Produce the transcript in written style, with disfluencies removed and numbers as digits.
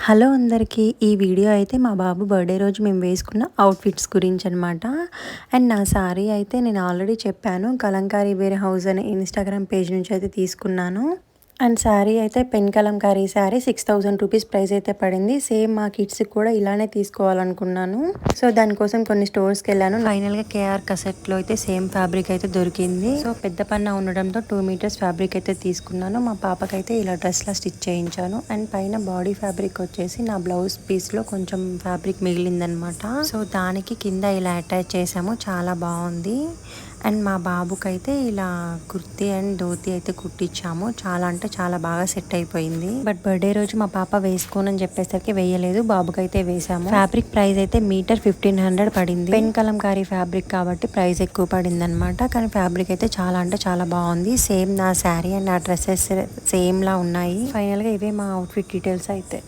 Hello అందరికీ. ఈ video అయితే మా బాబు బర్త్డే రోజు మేము వేసుకున్న అవుట్ఫిట్స్ గురించి అనమాట. అండ్ నా సారీ అయితే నేను ఆల్రెడీ చెప్పాను, కలంకారీ వేర్ హౌస్ అనే ఇన్స్టాగ్రామ్ పేజ్ నుంచి అయితే తీసుకున్నాను. అండ్ శారీ అయితే pen Kalamkari sari 6000 rupees price అయితే పడింది. సేమ్ మా కిడ్స్కి కూడా ఇలానే తీసుకోవాలనుకున్నాను. సో దానికోసం కొన్ని స్టోర్స్కి వెళ్ళాను. ఫైనల్గా కేఆర్ కసెట్లో అయితే సేమ్ ఫ్యాబ్రిక్ అయితే దొరికింది. సో పెద్ద పన్న ఉండడంతో 2 మీటర్స్ ఫ్యాబ్రిక్ అయితే తీసుకున్నాను. మా పాపకైతే ఇలా డ్రెస్లా స్టిచ్ చేయించాను. అండ్ పైన బాడీ ఫ్యాబ్రిక్ వచ్చేసి నా బ్లౌజ్ పీస్లో కొంచెం ఫ్యాబ్రిక్ మిగిలిందనమాట. సో దానికి కింద ఇలా అటాచ్ చేసాము. చాలా బాగుంది. అండ్ మా బాబుకైతే ఇలా కుర్తీ అండ్ ధోతి అయితే కుట్టించాము. చాలా అంటే చాలా బాగా సెట్ అయిపోయింది. బట్ బర్త్డే రోజు మా పాప వేసుకోనని చెప్పేసరికి వేయలేదు, బాబుకైతే వేసాము. ఫ్యాబ్రిక్ ప్రైస్ అయితే మీటర్ 1500 పడింది. పెన్ కలంకారీ ఫ్యాబ్రిక్ కాబట్టి ప్రైస్ ఎక్కువ పడింది అనమాట. కానీ ఫ్యాబ్రిక్ అయితే చాలా అంటే చాలా బాగుంది. సేమ్ నా శారీ అండ్ నా డ్రెస్సెస్ సేమ్ లా ఉన్నాయి. ఫైనల్ గా ఇవే మా అవుట్ఫిట్ డీటెయిల్స్ అయితే.